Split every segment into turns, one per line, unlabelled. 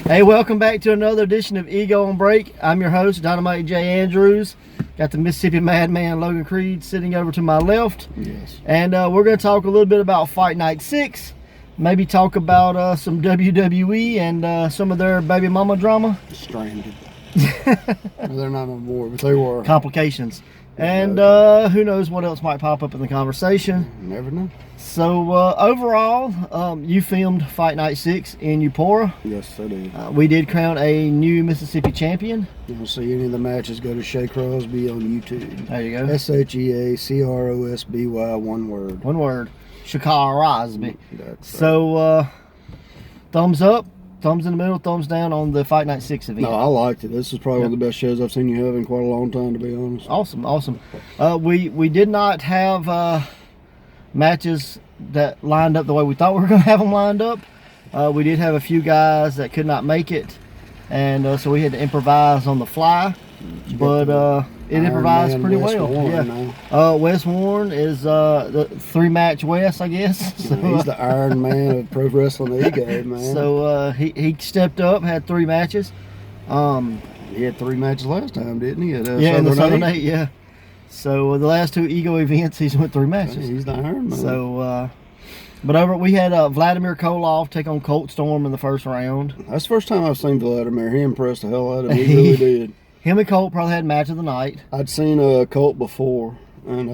Hey, welcome back to another edition of Ego on Break. I'm your host, Dynamite J. Andrews. Got the Mississippi Madman, Logan Creed, sitting over to my left.
Yes.
And we're going to talk a little bit about Fight Night 6. Maybe talk about some WWE and some of their baby mama drama.
Stranded. They're not no more, but they were.
Complications. And who knows what else might pop up in the conversation.
Never know.
So, overall, you filmed Fight Night 6 in Eupora.
Yes, I did.
We did crown a new Mississippi champion.
You want to see any of the matches, go to Shay Crosby on YouTube.
There you go.
SHEACROSBY, one word.
One word. Crosby.
That's
So, thumbs up, thumbs in the middle, thumbs down on the Fight Night 6 event.
No, I liked it. This is probably one of the best shows I've seen you have in quite a long time, to be honest.
Awesome, awesome. We did not have matches that lined up the way we thought we were going to have them lined up. We did have a few guys that could not make it, and so we had to improvise on the fly. But it improvised pretty well. Wes Warren is the three-match Wes, I guess. So,
he's the Iron Man of pro wrestling ego, man.
So he stepped up, had three matches.
He had three matches last time, didn't he?
Yeah, in the Southern 8, yeah. So the last two Ego events, he's went three matches.
He's the Iron Man.
So, but we had Vladimir Koloff take on Colt Storm in the first round.
That's the first time I've seen Vladimir. He impressed the hell out of me. He really did.
Him and Colt probably had match of the night.
I'd seen Colt before, and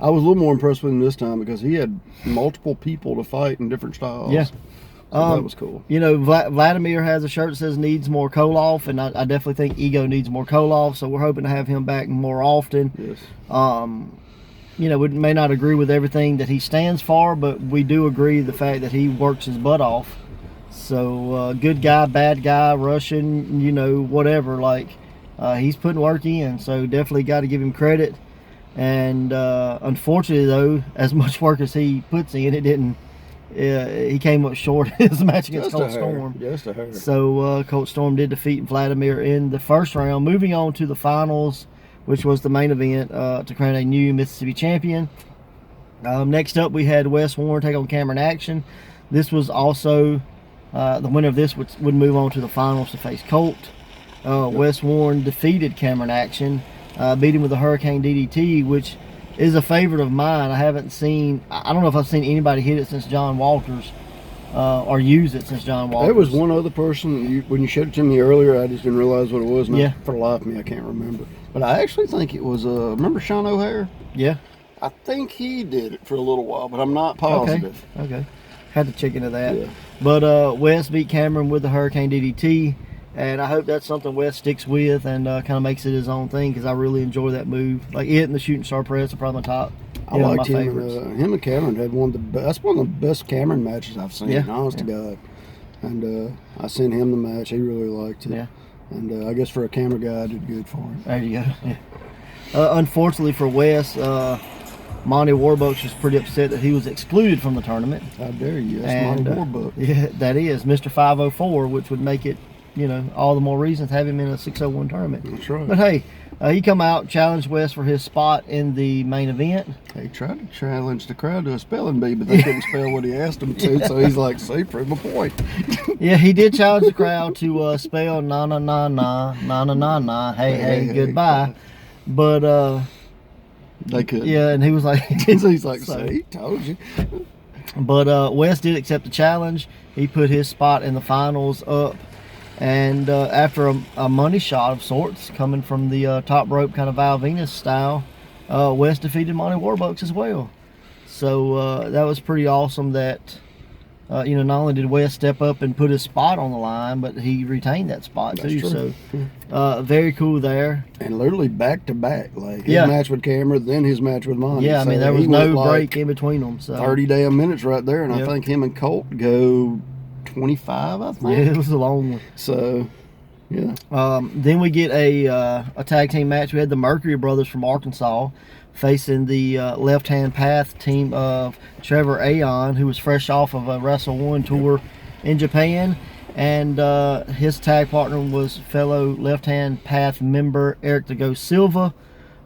I was a little more impressed with him this time because he had multiple people to fight in different styles.
Yeah.
So that was cool.
You know, Vladimir has a shirt that says needs more Koloff, and I definitely think Ego needs more Koloff, so we're hoping to have him back more often.
Yes.
You know, we may not agree with everything that he stands for, but we do agree the fact that he works his butt off. So, good guy, bad guy, Russian, you know, whatever, like, he's putting work in, so definitely got to give him credit. And unfortunately, though, as much work as he puts in, it didn't. He came up short in his match against Colt Storm.
Just a hair.
So Colt Storm did defeat Vladimir in the first round. Moving on to the finals, which was the main event to crown a new Mississippi champion. Next up, we had Wes Warren take on Cameron Action. This was also the winner of this would move on to the finals to face Colt. Wes Warren defeated Cameron Action, beat him with a Hurricane DDT, which is a favorite of mine. I don't know if I've seen anybody hit it since John Walters, or use it since John Walters.
There was one other person, when you showed it to me earlier, I just didn't realize what it was.
Yeah.
For the life of me, I can't remember. But I actually think it was, remember Sean O'Hare?
Yeah.
I think he did it for a little while, but I'm not positive.
Okay. Had to check into that.
Yeah.
But Wes beat Cameron with the Hurricane DDT. And I hope that's something Wes sticks with and kind of makes it his own thing, because I really enjoy that move. Like it and the Shooting Star Press are probably my top.
I liked
my
him.
favorites.
Him and Cameron had one of the best. That's one of the best Cameron matches I've seen.
Yeah.
Honest to God. And I sent him the match. He really liked it.
Yeah.
And I guess for a camera guy, I did good for him.
There you go. Yeah. Unfortunately for Wes, Monty Warbucks was pretty upset that he was excluded from the tournament.
How dare you? That's Monty Warbucks.
Yeah, that is Mr. 504, which would make it, you know, all the more reason to have him in a 601 tournament.
That's right.
But hey, he come out, challenged Wes for his spot in the main event.
He tried to challenge the crowd to a spelling bee, but they couldn't spell what he asked them to, so he's like, see, prove my point.
Yeah, he did challenge the crowd to spell na na na na na na na na hey goodbye. But
they couldn't.
Yeah, and he was like,
he's like, see, told you.
But Wes did accept the challenge. He put his spot in the finals up. And after a money shot of sorts, coming from the top rope kind of Val Venus style, Wes defeated Monty Warbucks as well. So that was pretty awesome that, you know, not only did Wes step up and put his spot on the line, but he retained that spot too.
True.
So very cool there.
And literally back to back. Like his match with Cameron, then his match with Monty.
Yeah, I mean, there was no break in between them. So
30 damn minutes right there. And I think him and Colt go 25, I think.
Yeah, it was a long one.
So, yeah.
Then we get a tag team match. We had the Mercury Brothers from Arkansas facing the Left Hand Path team of Trevor Aon, who was fresh off of a Wrestle One tour in Japan. And his tag partner was fellow Left Hand Path member Eric the Ghost Silva.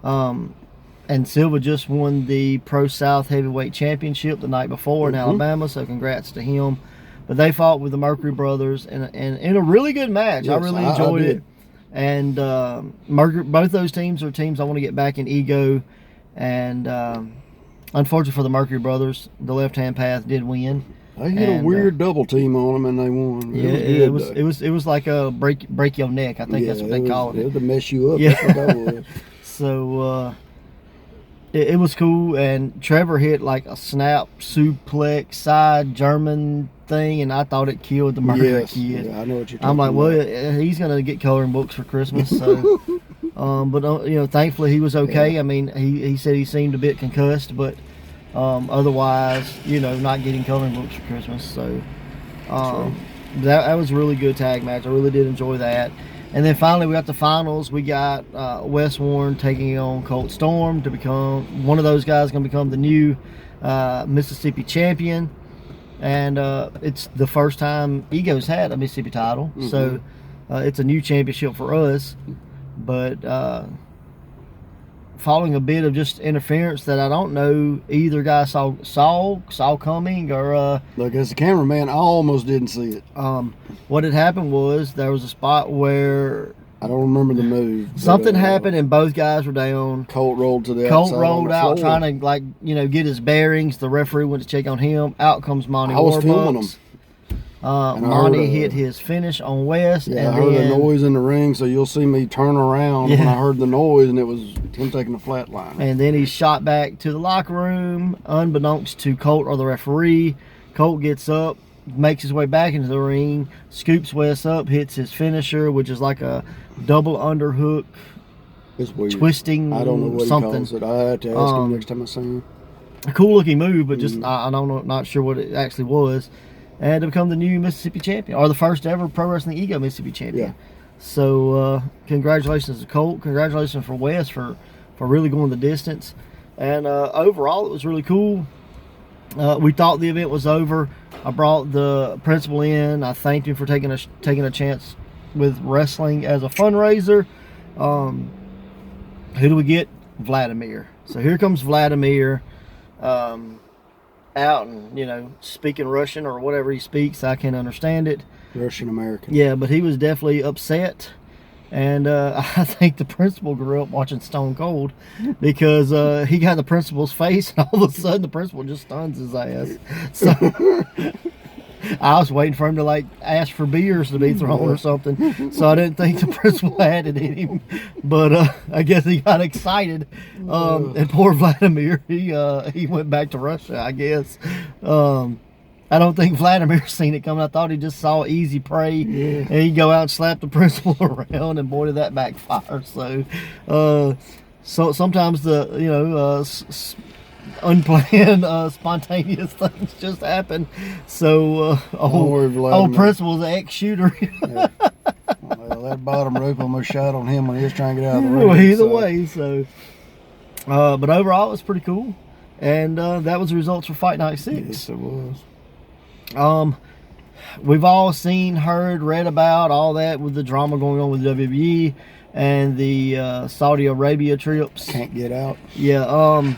And Silva just won the Pro South Heavyweight Championship the night before in Alabama, so congrats to him. but they fought with the Mercury Brothers and in a really good match. I
Yes,
really
I
enjoyed
did.
it. And Mercury, both those teams are teams I want to get back in Ego. And unfortunately for the Mercury Brothers, the Left Hand Path did win.
They hit a weird double team on them and they won.
Yeah,
it was good,
it was like a break your neck. I think that's what they called it.
It was to mess you up.
Yeah.
That's what that was.
So it was cool, and Trevor hit like a snap suplex side German thing, and I thought it killed the Mercury kid.
Yeah, I know what you're talking
I'm like,
about.
well, he's gonna get coloring books for Christmas. So, but you know, thankfully he was okay.
Yeah.
I mean, he said he seemed a bit concussed, but otherwise, you know, not getting coloring books for Christmas. So, that was a really good tag match. I really did enjoy that. And then finally, we got the finals. We got Wes Warren taking on Colt Storm to become one of those guys. Going to become the new Mississippi champion, and it's the first time Ego's had a Mississippi title.
Mm-hmm.
So it's a new championship for us. But following a bit of just interference that I don't know either guy saw coming, or
look, as a cameraman, I almost didn't see it.
what had happened was there was a spot where
I don't remember the move.
something happened and both guys were down.
Colt rolled to the
Colt
outside
rolled
on the
out
floor.
trying to, like, you know, get his bearings. The referee went to check on him. Out comes Monty
I was filming
Warbucks.
him. And I
Monty
heard,
hit his finish on West.
Yeah,
and
I heard
then,
a noise in the ring, so you'll see me turn around when
Yeah.
I heard the noise, and it was him taking a flat line.
And then he shot back to the locker room, unbeknownst to Colt or the referee. Colt gets up, makes his way back into the ring, scoops Wes up, hits his finisher, which is like a double underhook,
It's weird.
twisting
I don't know what
something.
he calls it. I have to ask him next time I see him.
A cool looking move, but just
Mm-hmm.
I don't know, not sure what it actually was. And to become the new Mississippi champion, or the first ever Pro Wrestling Ego Mississippi champion.
Yeah.
So congratulations to Colt. Congratulations for Wes for really going the distance. And overall, it was really cool. We thought the event was over. I brought the principal in. I thanked him for taking a chance with wrestling as a fundraiser. Who do we get? Vladimir. So here comes Vladimir. Out and, you know, speaking Russian or whatever he speaks. I can't understand it.
Russian American.
Yeah, but he was definitely upset. And I think the principal grew up watching Stone Cold, because he got in the principal's face, and all of a sudden the principal just stuns his ass. So I was waiting for him to, like, ask for beers to be thrown or something. So I didn't think the principal had it in him. But I guess he got excited. And poor Vladimir, he went back to Russia, I guess. I don't think Vladimir seen it coming. I thought he just saw easy prey, and he'd go out and slap the principal around, and boy, did that backfire. So, sometimes the, you know, unplanned, spontaneous things just happen. So, old principal's an ex-shooter.
Yeah. Well, that bottom rope almost shot on him when he was trying to get out of the ring.
Well, either way, so. But overall, it was pretty cool. And that was the results for Fight Night 6.
Yes, it was.
We've all seen, heard, read about all that with the drama going on with WWE and the Saudi Arabia trips.
Can't get out.
Yeah.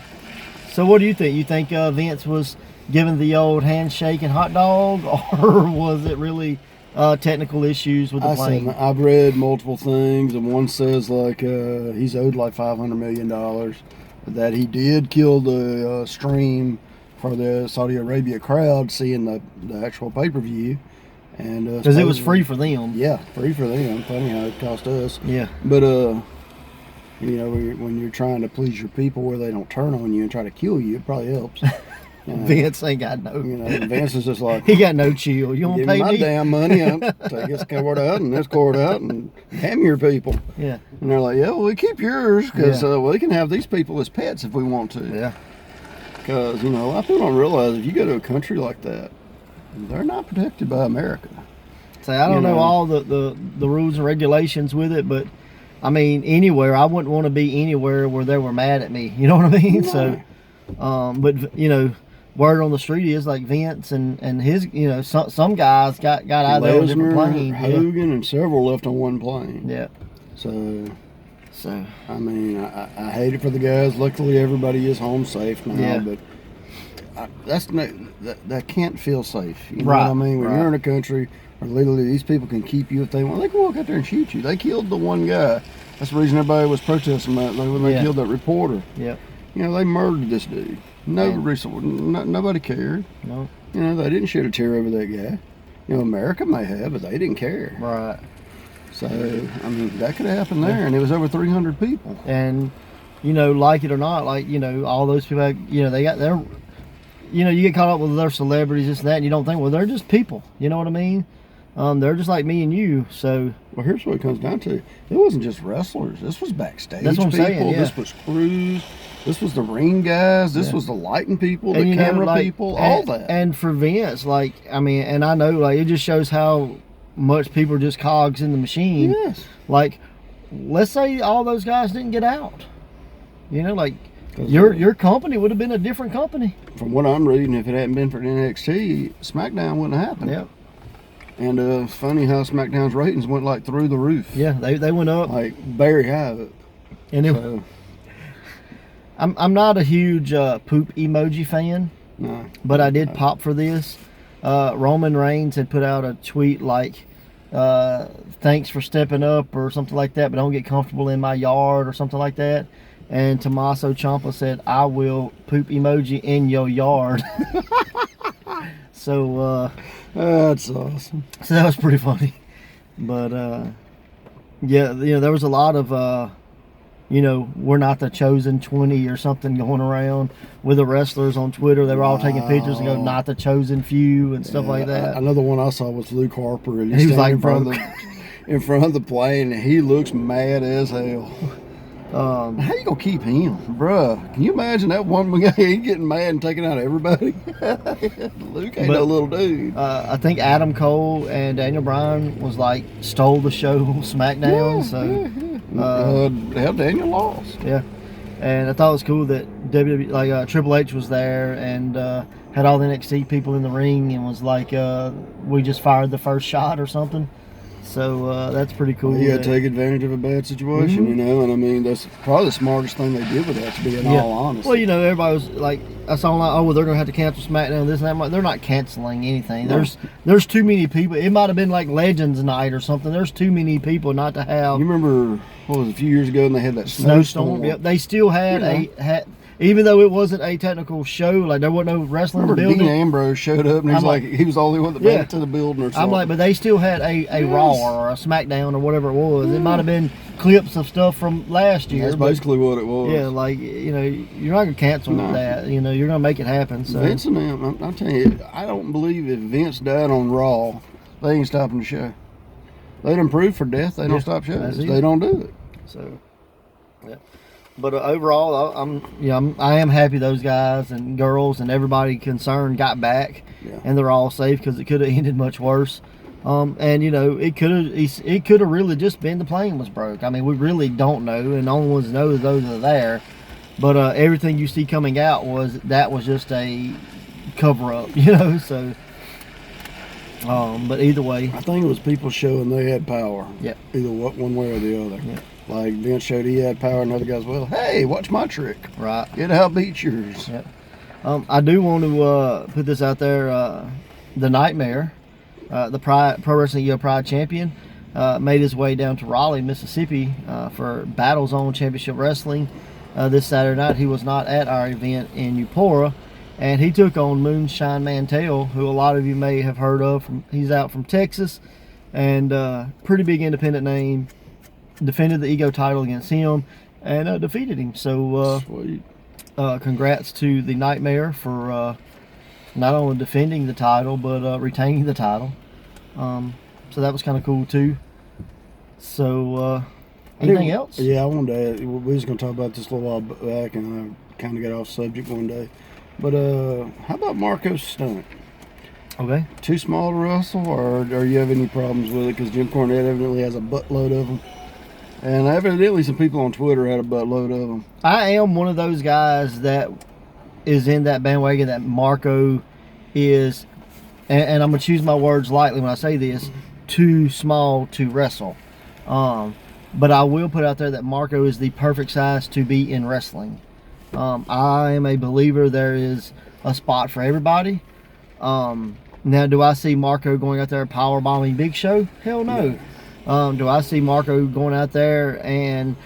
So what do you think? You think Vince was given the old handshake and hot dog, or was it really technical issues with the plane?
I've read multiple things, and one says like he's owed like $500 million. That he did kill the stream for the Saudi Arabia crowd seeing the actual pay-per-view, and
because it was free for them.
Yeah, free for them. Funny how it cost us.
Yeah.
But you know, when you're trying to please your people where they don't turn on you and try to kill you, it probably helps.
Vince ain't got no.
You know, Vince is just like,
he got no chill. You want to
give
pay
me my
me?
damn money. I'll take this cord out and this cord out and damn your people.
Yeah.
And they're like, yeah, well, we keep yours because we can have these people as pets if we want to.
Yeah.
Because, you know, a lot of people don't realize if you go to a country like that, they're not protected by America.
Say, I don't know all the rules and regulations with it, but I mean, anywhere, I wouldn't want to be anywhere where they were mad at me. You know what I mean?
No.
So, but, you know, word on the street is like Vince and his, you know, some guys got out of there on a different plane.
Hogan, and several left on one plane.
Yeah.
So,
I
mean, I hate it for the guys. Luckily, everybody is home safe now.
Yeah.
But that's not, that can't feel safe. You know
Right,
what I mean? When
right.
you're in a country where legally these people can keep you if they want, they can walk out there and shoot you. They killed the one guy. That's the reason everybody was protesting that when they
Yeah.
killed that reporter.
Yep.
You know, they murdered this dude. Nobody cared.
No.
You know, they didn't shed a tear over that guy. You know, America may have, but they didn't care.
Right.
So, I mean, that could have happened there, and it was over 300 people.
And, you know, like it or not, like, you know, all those people, you know, they got their, you know, you get caught up with their celebrities, this and that, and you don't think, well, they're just people. You know what I mean? They're just like me and you. So,
well, here's what it comes down to. It wasn't just wrestlers. This was backstage
That's what I'm
people.
saying, yeah.
This was crews. This was the ring guys. This was the lighting people, the
you know,
camera
like,
people, all that.
And for Vince, like, I mean, and I know, like, it just shows how much people are just cogs in the machine.
Yes.
Like, let's say all those guys didn't get out. You know, like, your company would have been a different company.
From what I'm reading, if it hadn't been for NXT, SmackDown wouldn't have happened.
Yep.
And funny how SmackDown's ratings went like through the roof.
Yeah, they went up.
Like very high.
And
So,
I'm not a huge poop emoji fan,
no.
but I did pop for this. Roman Reigns had put out a tweet like, thanks for stepping up or something like that, but don't get comfortable in my yard or something like that. And Tommaso Ciampa said, I will poop emoji in your yard. So,
That's awesome.
so that was pretty funny. But, yeah, you know, there was a lot of, you know, we're not the chosen 20 or something going around with the wrestlers on Twitter. They were all taking pictures and go, not the chosen few and stuff like that.
Another one I saw was Luke Harper. And
He was like,
in front of the plane, and he looks mad as hell. How you gonna keep him, bruh? Can you imagine that one guy getting mad and taking out everybody? Luke ain't no little dude.
I think Adam Cole and Daniel Bryan was like stole the show on SmackDown.
Hell, Daniel lost.
Yeah, and I thought it was cool that WWE, like Triple H was there and had all the NXT people in the ring and was like, we just fired the first shot or something. So that's pretty cool.
You got to take advantage of a bad situation, you know, and I mean, that's probably the smartest thing they did with that, to be in all honesty.
Well, you know, everybody was like, I saw like, oh, well, they're going to have to cancel SmackDown, this and that. I'm like, they're not canceling anything.
No.
There's too many people. It might have been like Legends Night or something. There's too many people not to have.
You remember, what was it, a few years ago, and they had that snowstorm?
Yep, they still had even though it wasn't a technical show, like there wasn't no wrestling in the building.
Dean Ambrose showed up, and he's like, he was the only one that made it to the building or something.
I'm like, but they still had a Raw or a SmackDown or whatever it was. It might have been clips of stuff from last year.
That's basically what it was.
Yeah, like, you know, you're not going to cancel that. You know, you're going to make it happen. So.
Vince and them, I'm telling you, I don't believe if Vince died on Raw, they ain't stopping the show. They done proved for death, they don't stop shows. They don't do it.
So, yeah. But overall, I am happy those guys and girls and everybody concerned got back, and they're all safe because it could have ended much worse. And you know, it could have really just been the plane was broke. I mean, we really don't know, and the only ones that know is those that are there. But everything you see coming out was just a cover up, you know. So, but either way,
I think it was people showing they had power.
Yep.
Either one way or the other.
Yep.
Like Vince showed he had power, and other guys, well, hey, watch my trick.
Right.
It outbeats yours.
Yep. I do want to put this out there. The Nightmare, the Pro Wrestling Pride champion, made his way down to Raleigh, Mississippi for Battle Zone Championship Wrestling this Saturday night. He was not at our event in Eupora, and he took on Moonshine Mantell, who a lot of you may have heard of. He's out from Texas, and pretty big independent name. Defended the Ego title against him and defeated him. So
sweet.
Congrats to the Nightmare for not only defending the title but retaining the title. So that was kind of cool too. So anything else?
Yeah, I wanted to add, we was going to talk about this a little while back, and I kind of got off subject one day. But how about Marco's stomach?
Okay.
Too small to wrestle, or you have any problems with it? Because Jim Cornette evidently has a buttload of them. And evidently some people on Twitter had a buttload of them.
I am one of those guys that is in that bandwagon that Marco is, and I'm going to choose my words lightly when I say this, too small to wrestle. But I will put out there that Marco is the perfect size to be in wrestling. I am a believer there is a spot for everybody. Now, do I see Marco going out there power bombing Big Show? Hell no. Do I see Marco going out there and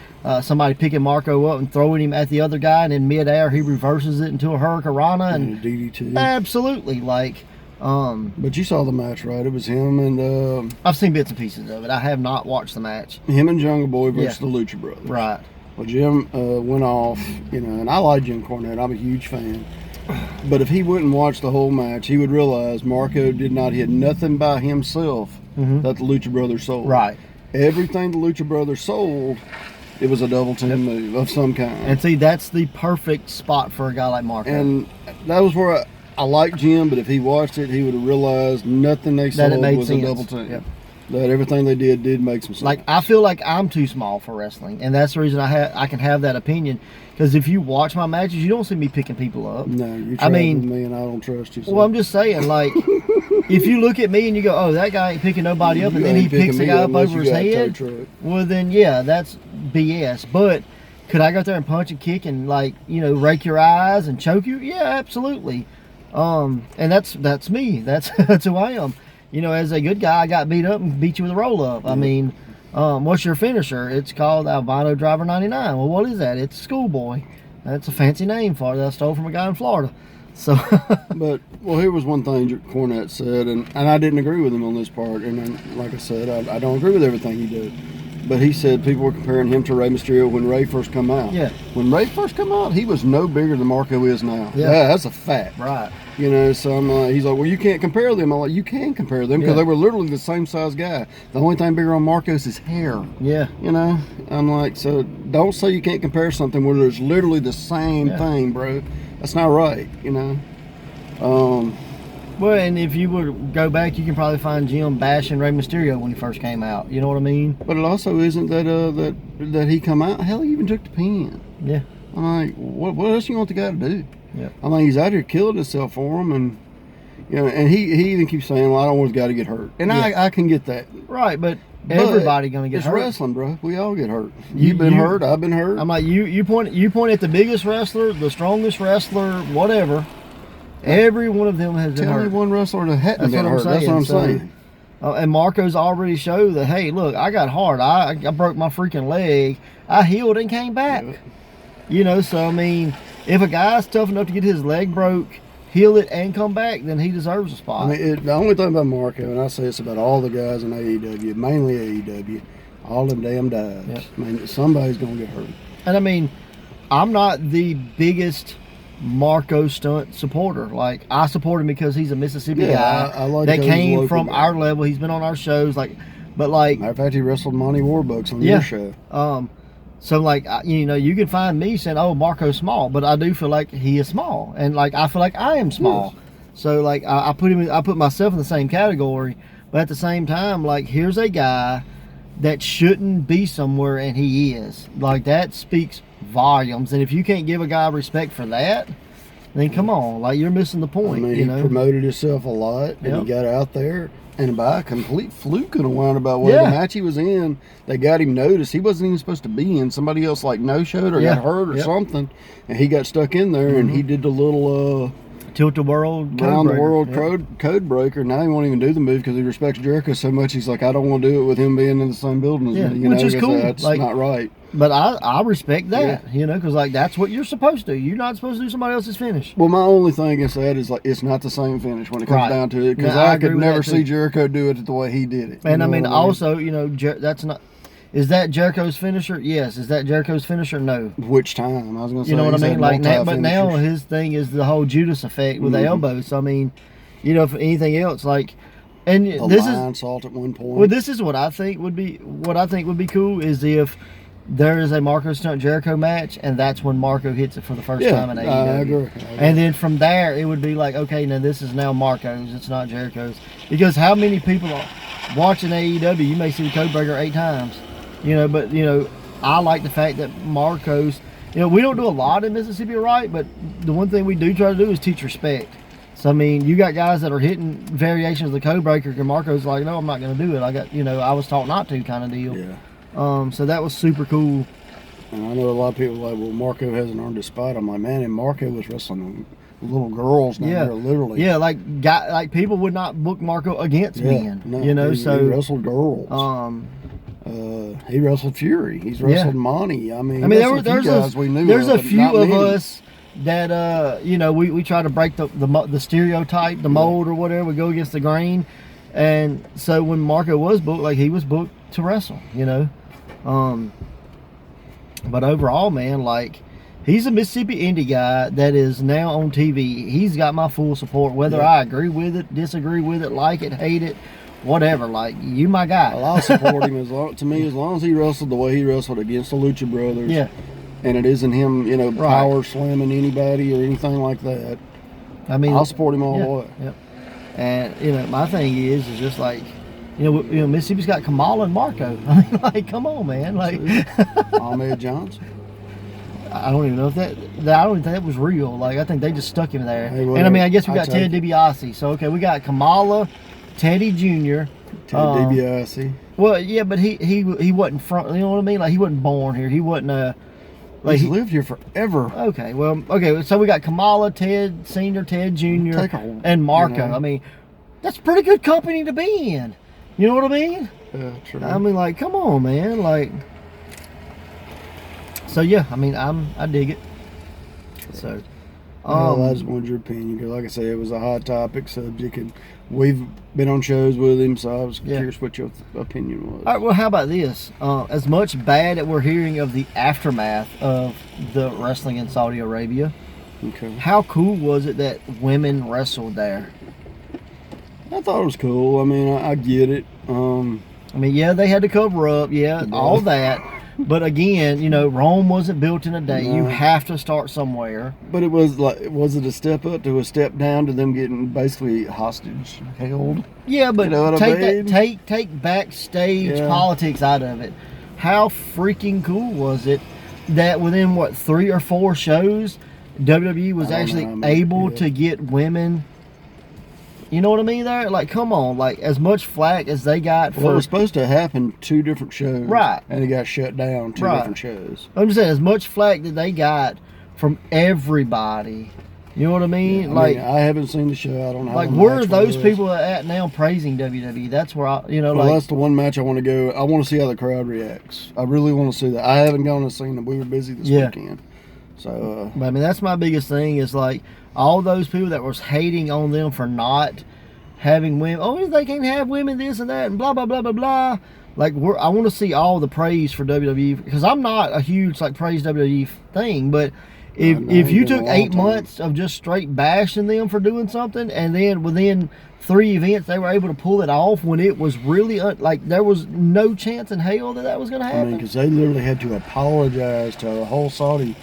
somebody picking Marco up and throwing him at the other guy, and in midair he reverses it into a Hurricanrana and
DDT?
Absolutely. Like,
but you saw the match, right? It was him and
I've seen bits and pieces of it. I have not watched the match.
Him and Jungle Boy versus the Lucha Brothers.
Right.
Well, Jim went off, and I like Jim Cornette. I'm a huge fan. But if he wouldn't watch the whole match, he would realize Marco did not hit nothing by himself that the Lucha Brothers sold.
Right.
Everything the Lucha Brothers sold, it was a double team move of some kind.
And see, that's the perfect spot for a guy like Marco.
And that was where I like Jim, but if he watched it, he would have realized nothing they sold was
sense.
a double team.
Yep.
That everything they did make some sense.
Like, I feel like I'm too small for wrestling, and that's the reason I can have that opinion. Because if you watch my matches, you don't see me picking people up.
No, you're trying with me, and I don't trust you. So.
Well, I'm just saying, like, if you look at me and you go, "Oh, that guy ain't picking nobody up," and then he picks the guy up over his head, well, then yeah, that's BS. But could I go out there and punch and kick and, like, rake your eyes and choke you? Yeah, absolutely. And that's me. That's who I am. As a good guy, I got beat up and beat you with a roll up. I mean, what's your finisher? It's called Albino Driver 99. Well, what is that? It's Schoolboy. That's a fancy name for it that I stole from a guy in Florida. So,
but here was one thing Cornette said, and I didn't agree with him on this part. And then, like I said, I don't agree with everything he did. But he said people were comparing him to Rey Mysterio when Rey first come out.
Yeah.
When Rey first come out, he was no bigger than Marco is now.
Yeah,
that's a fact.
Right.
So I'm like, he's like, well, you can't compare them. I'm like, you can compare them because they were literally the same size guy. The only thing bigger on Marcos is hair.
Yeah.
I'm like, so don't say you can't compare something where there's literally the same thing, bro. That's not right,
Well, and if you would go back, you can probably find Jim bashing Rey Mysterio when he first came out. You know what I mean?
But it also isn't that he come out. Hell, he even took the pin.
Yeah.
I'm like, what else you want the guy to do?
Yeah.
I mean, he's out here killing himself for him, and and he even keeps saying, well, I don't want this guy to get hurt, and I can get that.
Right, but everybody gonna get hurt.
It's wrestling, bro. We all get hurt. You've been hurt. I've been hurt.
I'm like, you point at the biggest wrestler, the strongest wrestler, whatever. Every one of them has been hurt.
Tell me one wrestler that hadn't been hurt. That's what I'm saying.
And Marco's already showed that, hey, look, I got hard. I broke my freaking leg. I healed and came back. So, I mean, if a guy's tough enough to get his leg broke, heal it, and come back, then he deserves a spot.
I mean, the only thing about Marco, and I say this about all the guys in AEW, mainly AEW, all them damn dives.
Yep.
I mean, somebody's going to get hurt.
And, I mean, I'm not the biggest Marco stunt supporter. Like, I support him because he's a Mississippi guy
I like
that came from our level. He's been on our shows, but
matter of fact, he wrestled Monty Warbucks on your show.
So, like, you can find me saying, "Oh, Marco's small," but I do feel like he is small, and like I feel like I am small. Yes. So, like, I put myself in the same category, but at the same time, like, here's a guy that shouldn't be somewhere, and he is. Like, that speaks volumes. And if you can't give a guy respect for that, then come on, like, you're missing the point.
I mean, he promoted himself a lot, and he got out there, and by a complete fluke in a roundabout way, the match he was in, they got him noticed. He wasn't even supposed to be in. Somebody else like no-showed or got hurt or something, and he got stuck in there, and he did the little
tilt the world
round the world code breaker. Now he won't even do the move because he respects Jericho so much. He's like, I don't want to do it with him being in the same building as me.
Which is cool.
That's not right.
But I respect that, because, like, that's what you're supposed to. You're not supposed to do somebody else's finish.
Well, my only thing against that is, like, it's not the same finish when it comes down to it, because I could never see Jericho do it the way he did it.
And I mean, also, that's not. Is that Jericho's finisher? Yes. Is that Jericho's finisher? No.
Which time? I was going to say.
You know what I mean? Like, but now his thing is the whole Judas effect with the elbows. So, I mean, if anything else, like, and
the
this
lion salt at one point.
Well, this is what I think would be cool is if there is a Marco Stunt Jericho match, and that's when Marco hits it for the first time in AEW.
I agree.
And then from there, it would be like, okay, now this is now Marco's. It's not Jericho's. Because how many people are watching AEW? You may see the Codebreaker 8 times. But I like the fact that Marco's. We don't do a lot in Mississippi, right? But the one thing we do try to do is teach respect. So, I mean, you got guys that are hitting variations of the Codebreaker, and Marco's like, no, I'm not going to do it. I got, I was taught not to kind of deal.
Yeah.
So that was super cool.
And I know a lot of people are like, well, Marco hasn't earned his spot. I'm like, man, and Marco was wrestling little girls now.
Yeah.
They're literally.
Yeah, like people would not book Marco against men.
No,
You know,
he
so
wrestled girls. He wrestled Fury. He's wrestled Monty. I mean, there's
a few of us that you know, we try to break the stereotype, the mold or whatever. We go against the grain, and so when Marco was booked, like he was booked to wrestle, you know. But overall, man, like he's a Mississippi indie guy that is now on TV. He's got my full support, whether I agree with it, disagree with it, like it, hate it, whatever. Like, you my guy.
Well, I'll support him as long as he wrestled the way he wrestled against the Lucha Brothers.
Yeah.
And it isn't him, you know, power slamming anybody or anything like that.
I mean,
I'll support him all the way.
Yep. And you know, my thing is just like, you know, Mississippi's got Kamala and Marco. I mean, like, come on, man. Like,
Ahmed Johnson.
I don't even know if I don't even think that was real. Like, I think they just stuck him there.
Hey, well,
and I mean, I guess we got Ted DiBiase. So okay, we got Kamala, Teddy Jr.
Ted DiBiase.
Well, yeah, but he wasn't from. You know what I mean? Like, he wasn't born here. He wasn't
like he's lived here forever.
Okay, well, okay. So we got Kamala, Ted Senior, Ted Jr., and Marco. You know. I mean, that's pretty good company to be in. You know what I mean?
Yeah, true.
I mean, like, come on, man. Like, so yeah. I mean, I dig it. So,
well, I just wanted your opinion because, like I say, it was a hot topic subject, and we've been on shows with him, so I was curious what your opinion was.
All right, well, how about this? As much bad that we're hearing of the aftermath of the wrestling in Saudi Arabia, how cool was it that women wrestled there?
I thought it was cool. I mean, I get it.
I mean, yeah, they had to cover up, all that. But again, you know, Rome wasn't built in a day. No. You have to start somewhere.
But it was it a step up to a step down to them getting basically hostage held?
Yeah, but you know take backstage politics out of it. How freaking cool was it that within 3 or 4 shows, WWE was actually able to get women? You know what I mean there? Like, come on. Like, as much flack as they got for...
Well, it was supposed to happen 2 different shows.
Right.
And it got shut down 2 different shows.
I'm just saying, as much flack that they got from everybody. You know what I mean?
Yeah, I haven't seen the show. I don't know.
Like, where are those people at now praising WWE? That's where
that's the one match I want to go. I want to see how the crowd reacts. I really want to see that. I haven't gone and seen them. We were busy this weekend. So,
I mean, that's my biggest thing is, like, all those people that was hating on them for not having women. Oh, they can't have women, this and that, and blah, blah, blah, blah, blah. Like, I want to see all the praise for WWE, because I'm not a huge, like, praise WWE thing, but if you took 8 months of just straight bashing them for doing something, and then within 3 events they were able to pull it off when it was really, like, there was no chance in hell that was going to happen.
I mean, because they literally had to apologize to the whole Saudi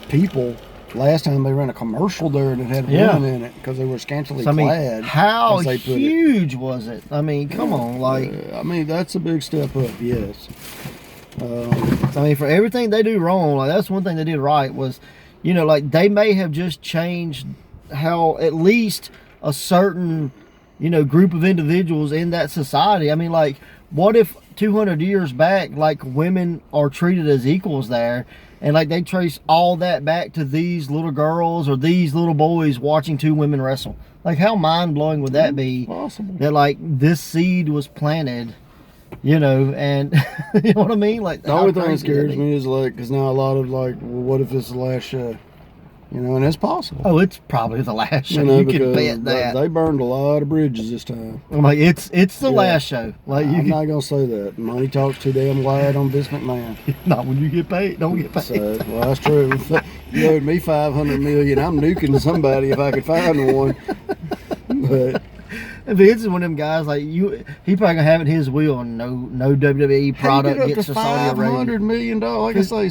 people last time they ran a commercial there and it had women in it because they were scantily clad.
How huge was it? I mean, come on, like.
I mean, that's a big step up, yes.
I mean, for everything they do wrong, like, that's one thing they did right was, you know, like, they may have just changed how at least a certain, you know, group of individuals in that society. I mean, like, what if 200 years back, like, women are treated as equals there? And, like, they trace all that back to these little girls or these little boys watching 2 women wrestle. Like, how mind-blowing would that be?
Possible.
That, like, this seed was planted, you know, and, you know what I mean? Like,
the only thing that scares me is, like, because now a lot of, like, well, what if it's the last show? You know, and it's possible.
Oh, it's probably the last show. You can bet that.
They burned a lot of bridges this time.
I'm like, it's the last show. Like,
I'm not going to say that. Money talks too damn loud on Vince McMahon.
Not when you get paid. Don't get paid.
So, well, that's true. You owed me $500 million. I'm nuking somebody if I could find one. But
Vince is one of them guys, like, he probably gonna have it his will, and no WWE product gets to Saudi Arabia.
$500 million. Like I say,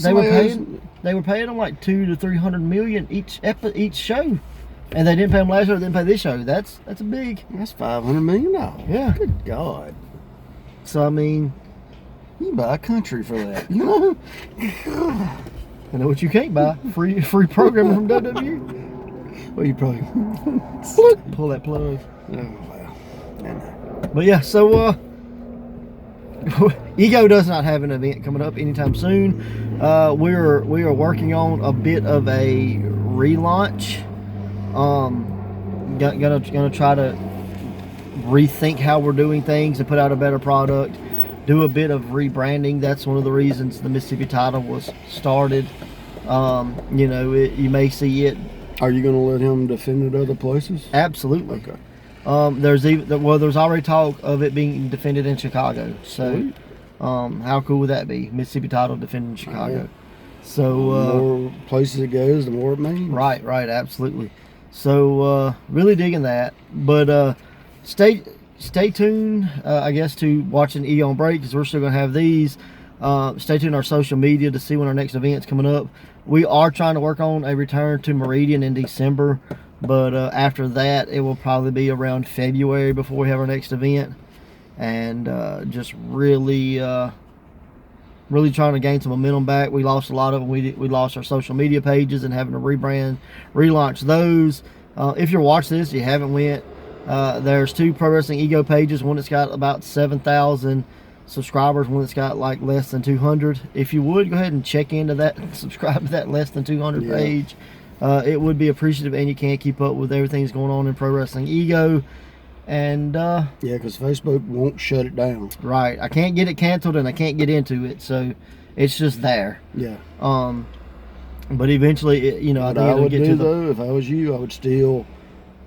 they were paying them like $200 to $300 million each show, and they didn't pay them last show. They didn't pay this show. That's a big.
That's $500 million.
Yeah.
Good God.
So I mean,
you can buy a country for that. You know.
You know what you can't buy? Free programming from WWE.
Well, you probably
pull that plug.
Oh well.
But yeah, so Ego does not have an event coming up anytime soon. We are working on a bit of a relaunch. Gonna try to rethink how we're doing things and put out a better product. Do a bit of rebranding. That's one of the reasons the Mississippi title was started. You may see it.
Are you going to let him defend it other places?
Absolutely.
Okay.
There's already talk of it being defended in Chicago. So, how cool would that be? Mississippi title defended in Chicago. So,
the more places it goes, the more it means.
Right, absolutely. So, really digging that. But stay tuned, I guess, to watching E on Break, because we're still going to have these. Stay tuned on our social media to see when our next event's coming up. We are trying to work on a return to Meridian in December, but after that, it will probably be around February before we have our next event. And just really trying to gain some momentum back. We lost a lot of them. We lost our social media pages and having to relaunch those. If you're watching this, you haven't went. There's 2 Pro Wrestling Ego pages. One that's got about 7,000 subscribers, one that's got like less than 200. If you would, go ahead and check into that, subscribe to that less than 200 page. It would be appreciative, and you can't keep up with everything that's going on in Pro Wrestling Ego. And
because Facebook won't shut it down.
Right. I can't get it canceled, and I can't get into it, so it's just there.
Yeah.
But eventually, I think
it'll get to though, if I was you, I would still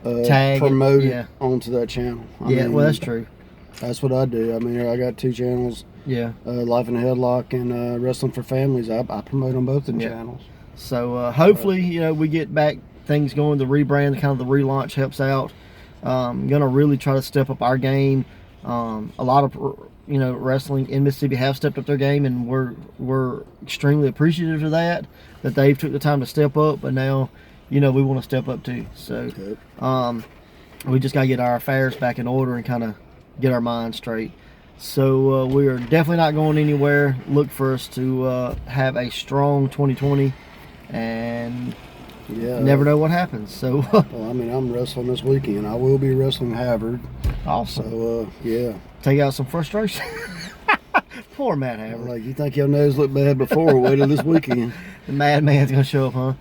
promote it onto that channel. I mean,
well, that's true.
That's what I do. I mean, I got 2 channels.
Yeah.
Life in a Headlock and Wrestling for Families. I promote on both the channels.
So hopefully, we get back things going. The rebrand, kind of the relaunch helps out. Gonna really try to step up our game. A lot of wrestling in Mississippi have stepped up their game, and we're extremely appreciative of that they've took the time to step up. But now, we want to step up too. So, we just gotta get our affairs back in order and kind of get our minds straight. So we are definitely not going anywhere. Look for us to have a strong 2020, and never know what happens. So
well, I mean, I'm wrestling this weekend. I will be wrestling Havard.
Awesome.
So
take out some frustration. Poor Matt Havard.
Like, you think your nose looked bad before? Wait till this weekend.
The madman's gonna show up, huh?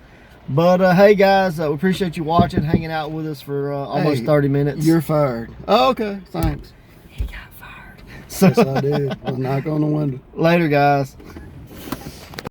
But hey guys, we appreciate you watching, hanging out with us for almost 30 minutes.
You're fired. Oh, okay, thanks.
He got fired. So
yes, I did. I'll knock on the window.
Later, guys.